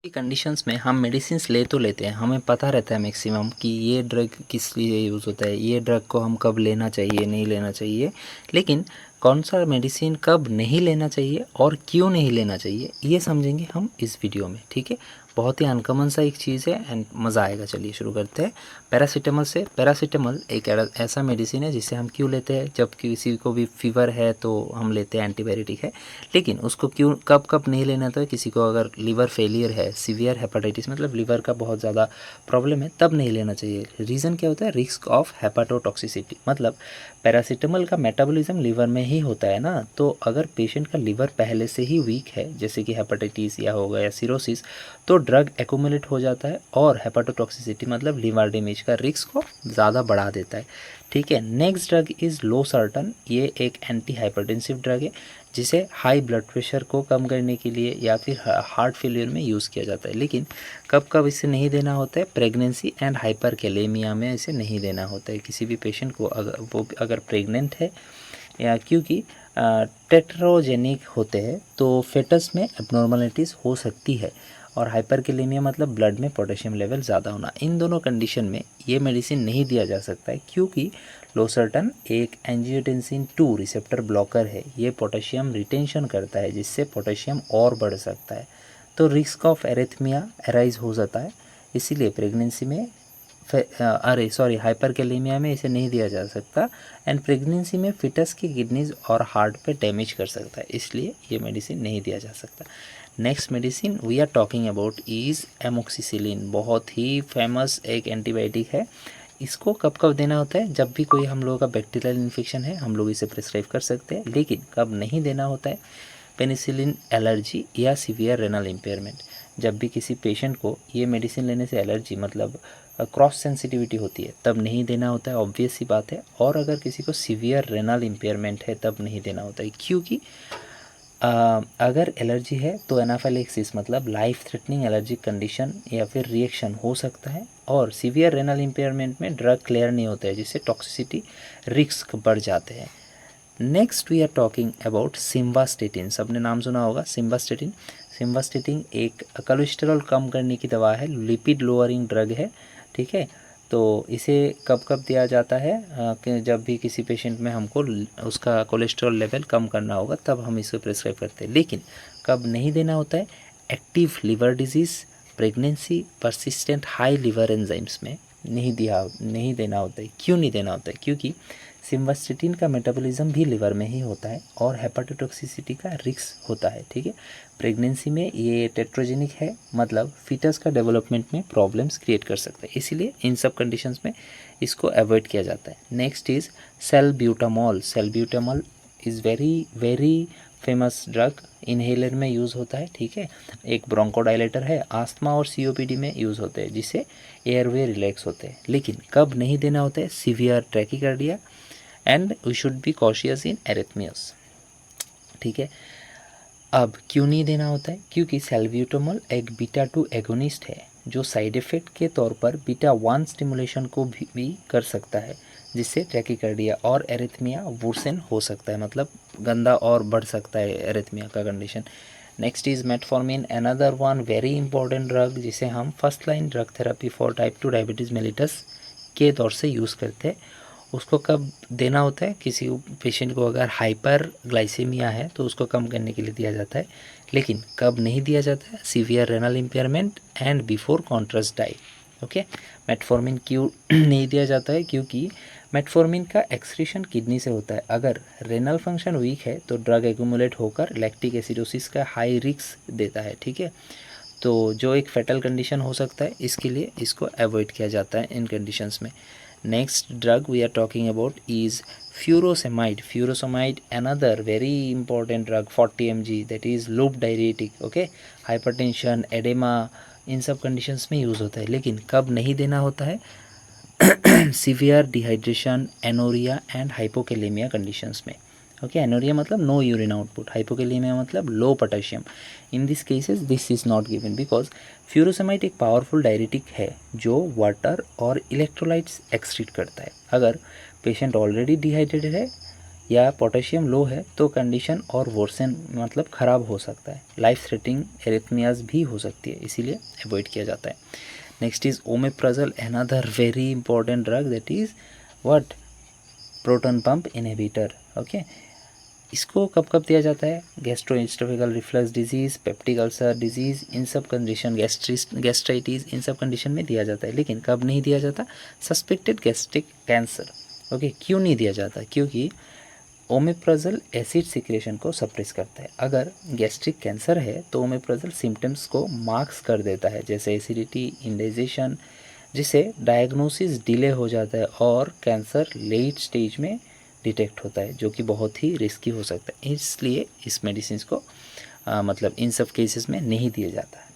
की कंडीशंस में हम मेडिसिन्स ले तो लेते हैं, हमें पता रहता है मैक्सिमम कि ये ड्रग किस लिए यूज़ होता है, ये ड्रग को हम कब लेना चाहिए नहीं लेना चाहिए। लेकिन कौन सा मेडिसिन कब नहीं लेना चाहिए और क्यों नहीं लेना चाहिए ये समझेंगे हम इस वीडियो में। ठीक है, बहुत ही अनकॉमन सा एक चीज़ है एंड मज़ा आएगा। चलिए शुरू करते हैं पैरासीटामोल से। पैरासीटामोल एक ऐसा मेडिसिन है जिसे हम क्यों लेते हैं, जब किसी को भी फीवर है तो हम लेते हैं, एंटीबायोटिक है। लेकिन उसको क्यों कब कब नहीं लेना था, किसी को अगर लीवर फेलियर है, सीवियर हेपाटाइटिस मतलब लीवर का बहुत ज़्यादा प्रॉब्लम है, तब नहीं लेना चाहिए। रीज़न क्या होता है, रिस्क ऑफ हेपाटोटॉक्सिसिटी। मतलब पैरासीटामोल का मेटाबॉलिज्म लीवर में ही होता है ना, तो अगर पेशेंट का लीवर पहले से ही वीक है, जैसे कि हेपाटाइटिस या होगा या सिरोसिस, तो ड्रग एक्यूमुलेट हो जाता है और हेपाटोटॉक्सिसिटी मतलब लीवर डैमेज का रिस्क को ज़्यादा बढ़ा देता है। ठीक है, नेक्स्ट ड्रग इज़ लोसर्टन। ये एक एंटी हाइपरटेंसिव ड्रग है जिसे हाई ब्लड प्रेशर को कम करने के लिए या फिर हार्ट फेलियर में यूज़ किया जाता है। लेकिन कब कब इसे नहीं देना होता है, प्रेगनेंसी एंड हाइपरकैलेमिया में इसे नहीं देना होता है किसी भी पेशेंट को, अगर प्रेग्नेंट है या क्योंकि टेट्रोजेनिक होते हैं तो फेटस में एबनॉर्मलिटीज़ हो सकती है। और हाइपरकैलेमिया मतलब ब्लड में पोटेशियम लेवल ज़्यादा होना। इन दोनों कंडीशन में ये मेडिसिन नहीं दिया जा सकता है क्योंकि लोसर्टन एक एंजियोटेंसिन 2 रिसेप्टर ब्लॉकर है। ये पोटेशियम रिटेंशन करता है जिससे पोटेशियम और बढ़ सकता है, तो रिस्क ऑफ एरिथमिया अराइज हो जाता है। इसीलिए प्रेगनेंसी में हाइपरकैलेमिया में इसे नहीं दिया जा सकता एंड प्रेगनेंसी में फिटस की किडनीज और हार्ट पे डैमेज कर सकता है, इसलिए ये मेडिसिन नहीं दिया जा सकता। Next medicine we are talking about is amoxicillin. बहुत ही फेमस एक एंटीबायोटिक है। इसको कब कब देना होता है, जब भी कोई हम लोगों का बैक्टीरियल इन्फेक्शन है हम लोग इसे प्रिस्क्राइब कर सकते हैं। लेकिन कब नहीं देना होता है, पेनिसिलिन एलर्जी या सीवियर रेनल इम्पेयरमेंट। जब भी किसी पेशेंट को ये मेडिसिन लेने से एलर्जी मतलब क्रॉस सेंसिटिविटी होती है तब नहीं देना होता है, ऑब्वियस सी बात है। और अगर किसी को सीवियर रेनल इम्पेयरमेंट है तब नहीं देना होता है क्योंकि अगर एलर्जी है तो एनाफाइलेक्सिस मतलब लाइफ थ्रेटनिंग एलर्जिक कंडीशन या फिर रिएक्शन हो सकता है। और सीवियर रेनल इम्पेयरमेंट में ड्रग क्लियर नहीं होता है जिससे टॉक्सिसिटी रिस्क बढ़ जाते हैं। Next we are talking about simvastatin. सबने नाम सुना होगा सिम्वास्टेटिन। सिम्वास्टेटिन एक कोलेस्ट्रॉल कम करने की दवा है, लिपिड लोअरिंग ड्रग है। ठीक है, तो इसे कब कब दिया जाता है, कि जब भी किसी पेशेंट में हमको उसका कोलेस्ट्रॉल लेवल कम करना होगा तब हम इसे प्रिस्क्राइब करते हैं। लेकिन कब नहीं देना होता है, active liver disease, pregnancy, persistent high liver enzymes में नहीं देना होता है। क्यों नहीं देना होता है, क्योंकि सिम्वास्टेटिन का मेटाबॉलिज्म भी लिवर में ही होता है और हेपाटोटॉक्सिसिटी का रिस्क होता है। ठीक है, प्रेगनेंसी में ये टेट्रोजेनिक है मतलब फीटस का डेवलपमेंट में प्रॉब्लम्स क्रिएट कर सकता है, इसीलिए इन सब कंडीशंस में इसको अवॉइड किया जाता है। Next is salbutamol. Salbutamol is very very famous drug, inhaler में यूज़ होता है। ठीक है, एक ब्रोंकोडायलेटर है, आस्थमा और सीओपीडी में यूज़ होते हैं जिससे एयरवे रिलैक्स होते हैं। लेकिन कब नहीं देना होता है, severe tachycardia and we should be cautious in arrhythmias. ठीक है, अब क्यों नहीं देना होता है, क्योंकि सैल्ब्यूटामॉल एक बीटा 2 एगोनिस्ट है जो साइड इफ़ेक्ट के तौर पर बीटा 1 स्टिमुलेशन को भी कर सकता है जिससे टैकीकार्डिया और एरिथमिया वुर्सन हो सकता है, मतलब गंदा और बढ़ सकता है एरिथमिया का condition. Next is metformin, another one very important drug जिसे हम first line drug therapy for type 2 diabetes mellitus के तौर से यूज़ करते हैं। उसको कब देना होता है, किसी पेशेंट को अगर हाइपर ग्लाइसेमिया है तो उसको कम करने के लिए दिया जाता है। लेकिन कब नहीं दिया जाता है, severe renal impairment and before contrast diet. Okay, metformin क्यों नहीं दिया जाता है, क्योंकि मेटफॉर्मिन का एक्सक्रीशन किडनी से होता है। अगर रेनल फंक्शन वीक है तो ड्रग एक्यूमुलेट होकर लैक्टिक एसिडोसिस का हाई रिस्क देता है। ठीक है, तो जो एक फेटल कंडीशन हो सकता है, इसके लिए इसको अवॉइड किया जाता है इन कंडीशंस में। Next drug we are talking about is furosemide. Furosemide another very important drug, 40 mg, that is loop diuretic. Okay, hypertension, oedema, इन सब कंडीशंस में यूज़ होता है। लेकिन कब नहीं देना होता है, severe dehydration, anuria and hypokalaemia conditions में। ओके, एनोरिया मतलब नो यूरिन आउटपुट, हाइपोकेलेमिया मतलब low potassium. In this cases this is not given because furosemide एक पावरफुल डायरेटिक है जो वाटर और इलेक्ट्रोलाइट्स एक्सक्रीट करता है। अगर पेशेंट ऑलरेडी डिहाइड्रेटेड है या पोटेशियम लो है तो कंडीशन और वर्सन मतलब ख़राब हो सकता है, लाइफ थ्रेटनिंग एरिथमियाज भी हो सकती है, इसीलिए अवॉइड किया जाता है। Next is omeprazole, another very important drug, that is what, proton pump inhibitor. Okay, इसको कब कब दिया जाता है, gastrointestinal reflux disease, peptic ulcer disease, इन सब कंडीशन, गैस्ट्राइटिस, इन सब कंडीशन में दिया जाता है। लेकिन कब नहीं दिया जाता, सस्पेक्टेड गैस्ट्रिक कैंसर। ओके, क्यों नहीं दिया जाता, क्योंकि ओमेप्राजोल एसिड सिक्रेशन को सप्रेस करता है। अगर गैस्ट्रिक कैंसर है तो ओमेप्राजोल सिम्टम्स को मार्क्स कर देता है, जैसे एसिडिटी, इंडाइजेशन, जिससे डायग्नोसिस डिले हो जाता है और कैंसर लेट स्टेज में डिटेक्ट होता है, जो कि बहुत ही रिस्की हो सकता है। इसलिए इस मेडिसिन को मतलब इन सब केसेस में नहीं दिया जाता है।